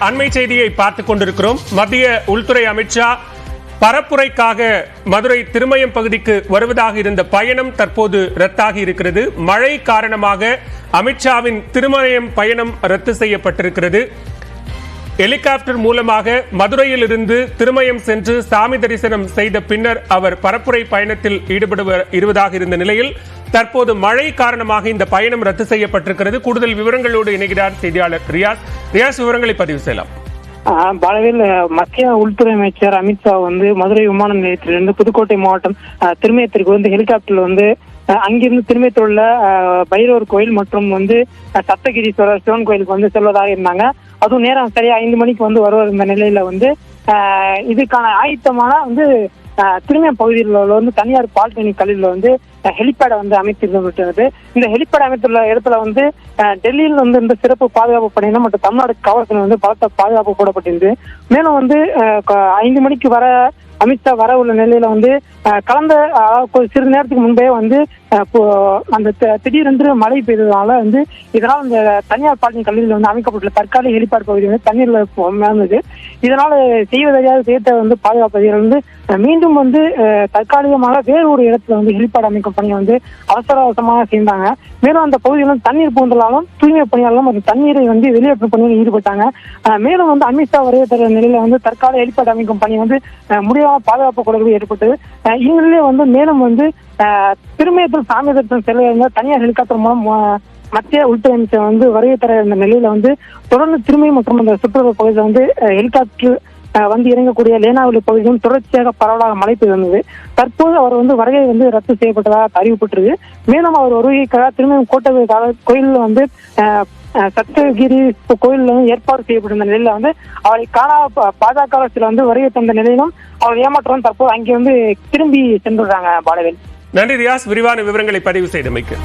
அண்மை செய்தியை பார்த்துக் கொண்டிருக்கிறோம். மத்திய உள்துறை அமித்ஷா பரப்புரைக்காக மதுரை திருமயம் பகுதிக்கு வருவதாக இருந்த பயணம் தற்போது ரத்தாகி இருக்கிறது. மழை காரணமாக அமித்ஷாவின் திருமயம் பயணம் ரத்து செய்யப்பட்டிருக்கிறது. ஹெலிகாப்டர் மூலமாக மதுரையில் இருந்து திருமயம் சென்று சாமி தரிசனம் செய்த பின்னர் அவர் பரப்புரை பயணத்தில் ஈடுபடுவதாக இருந்த நிலையில் தற்போது மழை காரணமாக இந்த பயணம் ரத்து செய்யப்பட்டிருக்கிறது. கூடுதல் விவரங்களோடு இணைகிறார் செய்தியாளர் ரியாஸ். விவரங்களை பதிவு செய்யலாம். பாலவில் மத்திய உள்துறை அமைச்சர் அமித்ஷா மதுரை விமான நிலையத்திலிருந்து புதுக்கோட்டை மாவட்டம் திருமயத்திற்கு ஹெலிகாப்டர்ல அங்கிருந்து திருமயத்தில் உள்ள பைரவர் கோயில் மற்றும் சப்தகிரீஸ்வரர் சிவன் கோயிலுக்கு செல்வதாக இருந்தாங்க. அதுவும் நேரம் சரியா 5 மணிக்கு வருவார். இந்த நிலையில இதுக்கான ஆயத்தமான திருமயம் பகுதியில் தனியார் பாலிடெக்னிக் கல்லூரியில் ஹெலிபேட் அமைத்திருக்கிறது. இந்த ஹெலிபேட் அமைத்துள்ள இடத்துல டெல்லியில் இந்த சிறப்பு பாதுகாப்பு படையினர் மற்றும் தமிழ்நாடு காவல்துறை பலத்த பாதுகாப்பு போடப்பட்டிருந்தது. மேலும் 5 மணிக்கு வர அமித்ஷா வர உள்ள நிலையில கலந்த சிறிது நேரத்துக்கு முன்பே அந்த திடீரென்று மழை பெய்ததால இதனால் இந்த தனியார் பாலிடெக்னிக் கல்லூரியில் அமைக்கப்பட்டுள்ள தற்காலிக ஹெலிபேட் பகுதி தண்ணீர்ல மேர்ந்தது. இதனால செய்வதறியாத சேர்த்த பாதுகாப்பு அதிகாரிகள் மீண்டும் தற்காலிகமாக வேறு ஒரு இடத்துல ஹெலிபேட் அமைக்கும் பணியை அவசரமாக செய்தாங்க. மேலும் அந்த பகுதியில் தண்ணீர் பூந்தலாலும் தூய்மை பணியாளர்களும் அந்த தண்ணீரை வெளியேற்றும் பணியில் ஈடுபட்டாங்க. மேலும் அமித்ஷா வருகை தர நிலையில தற்காலிக ஹெலிபேட் அமைக்கும் பணி முடியாம பாதுகாப்பு குறைவு ஏற்பட்டது. இந்நிலையிலே மேலும் திருமயத்தில் சாமி தரிசனம் செல்ல தனியார் ஹெலிகாப்டர் மூலம் மத்திய உள்துறை அமைச்சர் வருகை தர இருந்த நிலையில தொடர்ந்து திருமயம் மற்றும் அந்த சுற்றுலா பகுதியில் ஹெலிகாப்டர் இறங்கக்கூடிய லேனாவளி பகுதியிலும் தொடர்ச்சியாக பரவலாக மழை பெய்தது. தற்போது அவர் வருகை ரத்து செய்யப்பட்டதாக அறிவிப்பட்டிருக்கு. மேலும் அவர் வருகைக்காக திருமயம் கோட்டை கோயில் சப்தகிரி கோயில் ஏற்பாடு செய்யப்பட்டிருந்த நிலையில அவரை காண பாஜக வருகை தந்த நிலையிலும் அவர் ஏமாற்றம் தற்போது அங்கே திரும்பி சென்றுறாங்க. பாலவேல், நன்றி ரியாஸ், விரிவான விவரங்களை பதிவு செய்தமைக்கு.